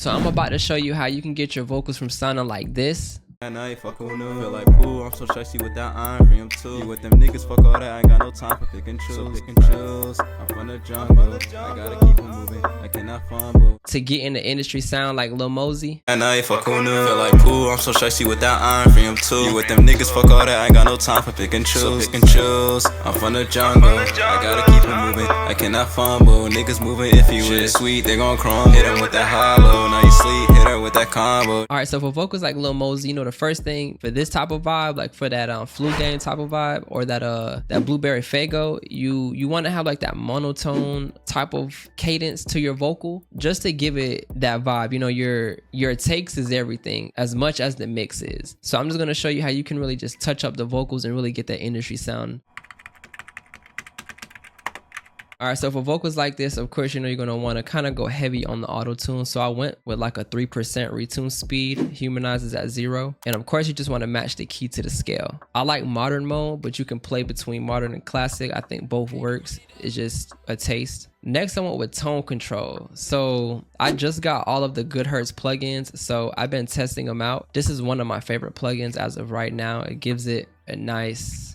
So I'm about to show you how you can get your vocals from sounding like this. And I ain't fuckin' with no feel like pool. I'm so sexy with that iron frame too. You with them niggas, fuck all that. I ain't got no time for pick and choose. So pick and choose. I'm from the jungle. I gotta keep on moving. I cannot fumble. To get in the industry sound like Lil Mosey. And I ain't fuckin' with no feel like pool. I'm so sexy with that iron frame too. You with them niggas, fuck all that. I ain't got no time for pick and choose. So pick and choose. I'm from the jungle. I gotta keep on moving. I cannot fumble. Niggas moving iffy with it sweet. They gon' crumble. Hit him with that hollow. Now you sleep. Hit her with that combo. Alright, so for vocals like Lil Mosey, you know the first thing for this type of vibe, like for that flu game type of vibe, or that blueberry fago, you want to have like that monotone type of cadence to your vocal, just to give it that vibe. You know, your takes is everything as much as the mix is. So I'm just gonna show you how you can really just touch up the vocals and really get that industry sound. Alright, so for vocals like this, of course, you know, you're going to want to kind of go heavy on the auto-tune. So I went with like a 3% retune speed, humanizes at 0. And of course, you just want to match the key to the scale. I like modern mode, but you can play between modern and classic. I think both works. It's just a taste. Next, I went with tone control. So I just got all of the Good Hertz plugins, so I've been testing them out. This is one of my favorite plugins as of right now. It gives it a nice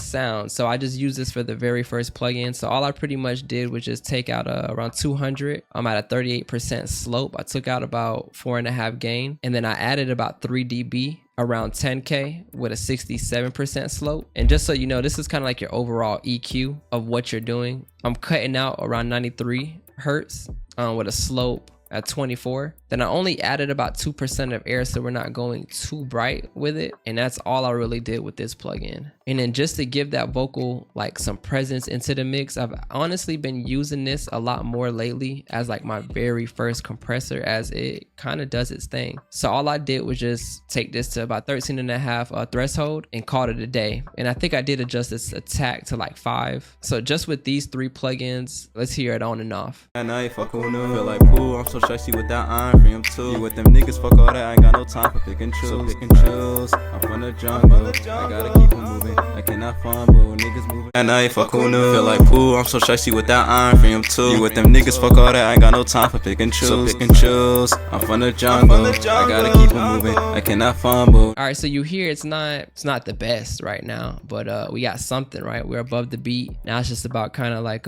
sound. So I just used this for the very first plugin. So all I pretty much did was just take out around 200. I'm at a 38% slope. I took out about 4.5 gain, and then I added about 3 dB around 10K with a 67% slope. And just so you know, this is kind of like your overall EQ of what you're doing. I'm cutting out around 93 Hertz with a slope at 24. Then I only added about 2% of air, so we're not going too bright with it. And that's all I really did with this plugin. And then just to give that vocal like some presence into the mix, I've honestly been using this a lot more lately as like my very first compressor, as it kind of does its thing. So all I did was just take this to about 13.5 threshold and called it a day. And I think I did adjust this attack to like 5. So just with these 3 plugins, let's hear it on and off. And I ain't fuckin' with no feel like pool. I'm so sexy with that iron frame too. You with them niggas, fuck all that. I ain't got no time for pick and choose. So pick and choose. I'm from the jungle. I gotta keep on moving. I cannot fumble. Niggas moving. And I ain't fuckin' with no feel like pool. I'm so sexy with that iron frame too. You with them niggas, fuck all that. I ain't got no time for pick and choose. So pick and choose. I'm from the jungle. I gotta keep on moving. I cannot fumble. Alright, so you hear it's not the best right now, but we got something, right? We're above the beat. Now it's just about kind of like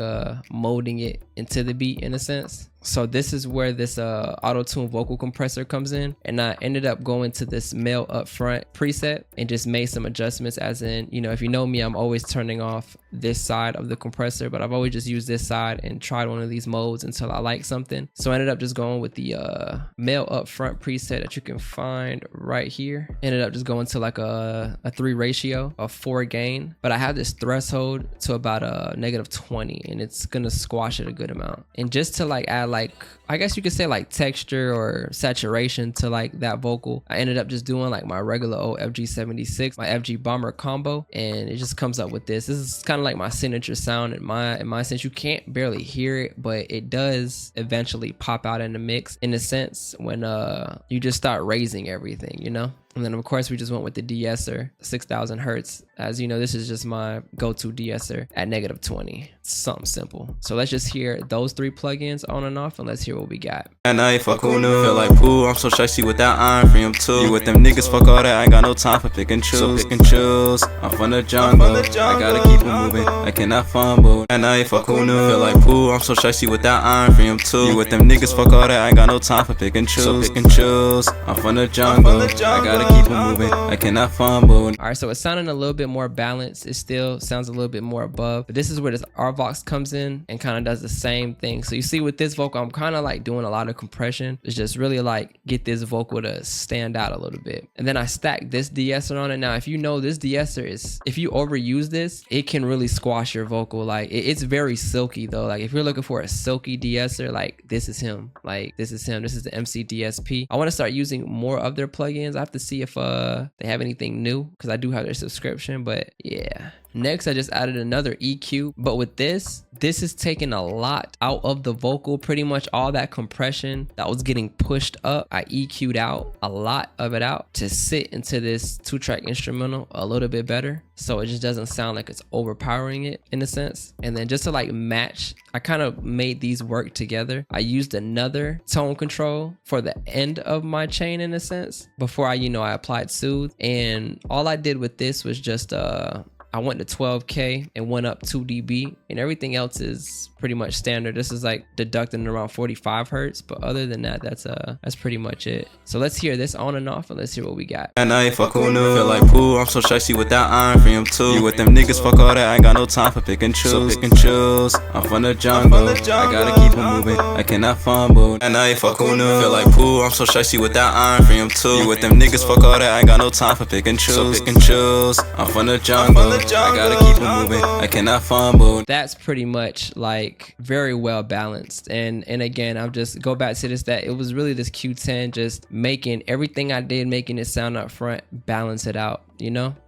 molding it into the beat in a sense. So this is where this auto-tune vocal compressor comes in, and I ended up going to this male upfront preset and just made some adjustments, as in, you know, if you know me, I'm always turning off this side of the compressor, but I've always just used this side and tried one of these modes until I like something. So I ended up just going with the male upfront preset that you can find right here. Ended up just going to like a 3 ratio of 4 gain, but I have this threshold to about -20, and it's gonna squash it a good amount. And just to like add like, I guess you could say like texture or saturation to like that vocal, I ended up just doing like my regular old FG76, my FG Bomber combo, and it just comes up with this. This is kind of like my signature sound in my sense. You can't barely hear it, but it does eventually pop out in the mix in a sense when you just start raising everything, you know. And then of course we just went with the de-esser, 6000 Hertz. As you know, this is just my go-to de-esser at -20. Something simple. So let's just hear those 3 plugins on and off, and let's hear what we got. And I ain't fuckin' with no feel like pool. I'm so sexy with that iron frame too. You with them niggas, fuck all that. I ain't got no time for pick and choose. So pick and choose. I'm from the jungle. I gotta keep on moving. I cannot fumble. And I ain't fuckin' with no feel like pool. I'm so sexy with that iron frame too. You with them niggas, fuck all that. I ain't got no time for pick and choose. So pick and choose. I'm from the jungle. I gotta keep on moving. I cannot fumble. Alright, so it's sounding a little bit more balanced. It still sounds a little bit more above, but this is where this RVox comes in and kind of does the same thing. So you see with this vocal, I'm kind of like doing a lot of compression. It's just really like get this vocal to stand out a little bit. And then I stack this de-esser on it. Now, if you know this de-esser is, if you overuse this, it can really squash your vocal. Like it's very silky though. Like if you're looking for a silky de-esser, like this is him. Like this is him. This is the MC DSP. I want to start using more of their plugins. I have to see if they have anything new, because I do have their subscription, but yeah. Next, I just added another EQ, but with this is taking a lot out of the vocal. Pretty much all that compression that was getting pushed up, I EQ'd out a lot of it out to sit into this 2-track instrumental a little bit better, so it just doesn't sound like it's overpowering it in a sense. And then just to like match, I kind of made these work together. I used another tone control for the end of my chain in a sense before I applied Soothe, and all I did with this was just I went to 12K and went up 2 dB, and everything else is pretty much standard. This is like deducting around 45 hertz, but other than that, that's pretty much it. So let's hear this on and off, and let's hear what we got. And I fuck who knew. Feel like poo, I'm so sexy with that iron frame too. You with them niggas, fuck all that, I ain't got no time for pick and choose. So pick and choose, I'm from the jungle, I gotta keep it moving, I cannot fumble. And I fuck who knew. Feel like poo, I'm so sexy with that iron frame too. You with them niggas, fuck all that, I ain't got no time for pick and choose. So pick and choose, I'm from the jungle, I gotta keep it moving, I cannot fumble. That's pretty much like very well balanced. And again, I'll just go back to this, that it was really this Q10 just making everything I did, making it sound up front, balance it out.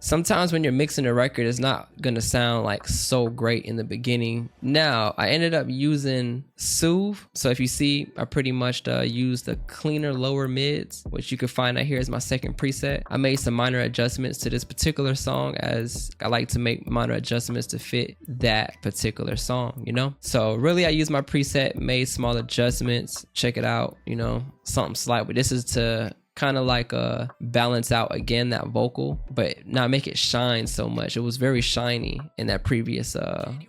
Sometimes when you're mixing a record, it's not gonna sound like so great in the beginning. Now I ended up using Soothe, so if you see, I pretty much used the cleaner lower mids, which you can find out here as my second preset. I made some minor adjustments to this particular song, as I like to make minor adjustments to fit that particular song, so really I used my preset, made small adjustments. Check it out, something slight, but this is to kind of like balance out again that vocal, but not make it shine so much. It was very shiny in that previous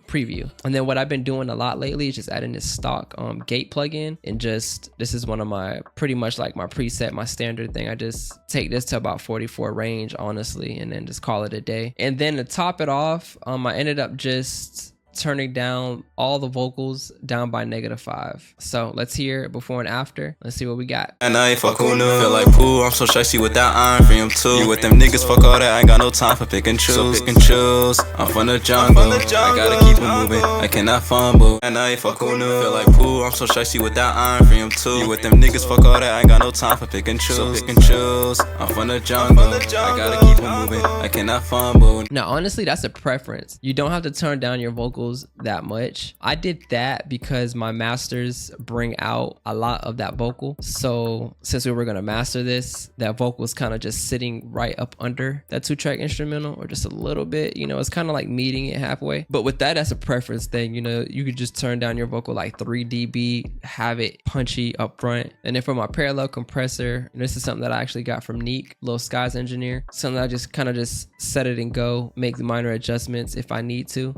preview. And then what I've been doing a lot lately is just adding this stock gate plugin, and just this is one of my pretty much like my preset, my standard thing. I just take this to about 44 range honestly, and then just call it a day. And then to top it off, I ended up just turning down all the vocals down by -5. So let's hear before and after. Let's see what we got. And I fuck who knew. Feel like poo, I'm so sexy with that iron frame too. You with them niggas, fuck all that, I ain't got no time for pick and choose. So pick and choose, I'm from the jungle, I gotta keep it moving, I cannot fumble. And I fuck who knew. Feel like poo, I'm so sexy with that iron frame too. You with them niggas, fuck all that, I ain't got no time for pick and choose. So pick and choose, I'm from the jungle, I gotta keep it moving, I cannot fumble. Now honestly, that's a preference. You don't have to turn down your vocals that much. I did that because my masters bring out a lot of that vocal. So since we were gonna master this, that vocal is kind of just sitting right up under that 2-track instrumental, or just a little bit, it's kind of like meeting it halfway. But with that, that's a preference thing. You could just turn down your vocal like 3 dB, have it punchy up front. And then for my parallel compressor, and this is something that I actually got from Neek, Lil Skies engineer, something I just kind of just set it and go, make the minor adjustments if I need to.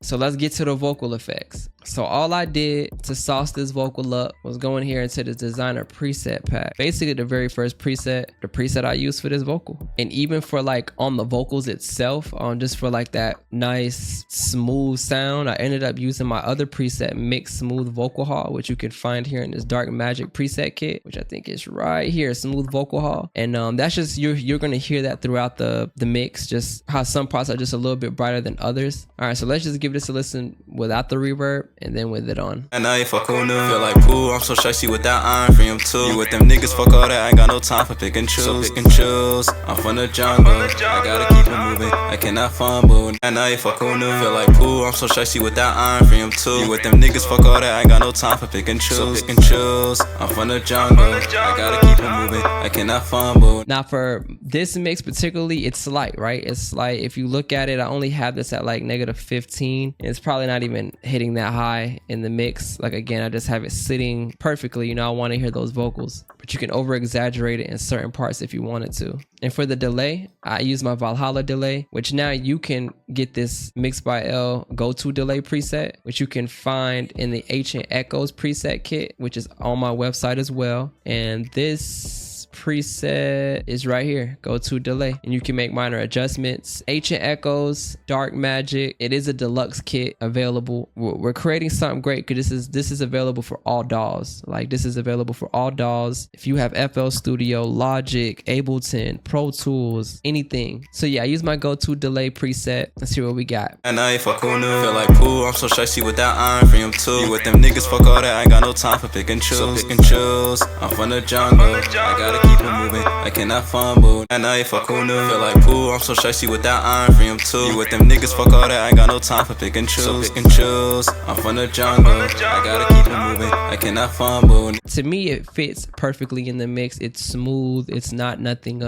So let's get to the vocal effects. So all I did to sauce this vocal up was go in here into this designer preset pack. Basically the very first preset, the preset I used for this vocal. And even for like on the vocals itself, just for like that nice smooth sound, I ended up using my other preset, Mix Smooth Vocal Hall, which you can find here in this Dark Magic preset kit, which I think is right here, Smooth Vocal Hall. And that's just, you're gonna hear that throughout the mix, just how some parts are just a little bit brighter than others. All right, so let's just give this a listen without the reverb, and then with it on. And I fuck who knew. Feel like poo, I'm so sexy with that iron frame too. You with them niggas, fuck all that, I ain't got no time for pick and choose. So pick and choose, I'm from the jungle, I gotta keep it moving, I cannot fumble. And I fuck who knew. Feel like poo, I'm so sexy with that iron frame too. You with them niggas, fuck all that, I ain't got no time for pick and choose. So pick and choose, I'm from the jungle, I gotta keep it moving, I cannot fumble. Now for this mix particularly, it's slight, right? It's slight. If you look at it, I only have this at like -15, and it's probably not even hitting that high in the mix. Like again, I just have it sitting perfectly. I want to hear those vocals, but you can over exaggerate it in certain parts if you wanted to. And for the delay, I use my Valhalla delay, which now you can get this MixedByEl go-to delay preset, which you can find in the Ancient Echoes preset kit, which is on my website as well. And this preset is right here, go-to delay, and you can make minor adjustments. Ancient Echoes, Dark Magic, it is a deluxe kit available. We're creating something great because this is available for all DAWs. Like this is available for all DAWs. If you have FL Studio, Logic, Ableton, Pro Tools, anything. So yeah, I use my go-to delay preset. Let's see what we got. And I fuck who knew. Feel like poo, I'm so sexy with that iron frame too. You with them niggas, fuck all that, I ain't got no time for pick and choose. So pick and choose, I'm from the jungle, I gotta keep it moving. I cannot fumble. And I fuck who knew. Feel like pool, I'm so shicey with that iron, free him too. You with them niggas, fuck all that, I ain't got no time for pick and choose. So pick and choose, I'm from the jungle. I gotta keep it moving, I cannot fumble. To me, it fits perfectly in the mix. It's smooth. It's not nothing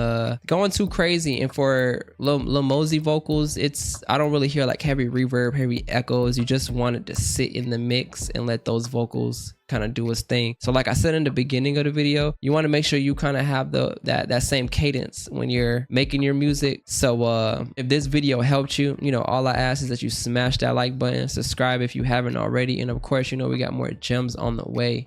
going too crazy. And for Lil Mosey vocals, I don't really hear like heavy reverb, heavy echoes. You just want it to sit in the mix and let those vocals kind of do its thing. So like I said in the beginning of the video, you want to make sure you kind of have that same cadence when you're making your music. So if this video helped you, you know, all I ask is that you smash that like button, subscribe if you haven't already, and of course, you know, we got more gems on the way.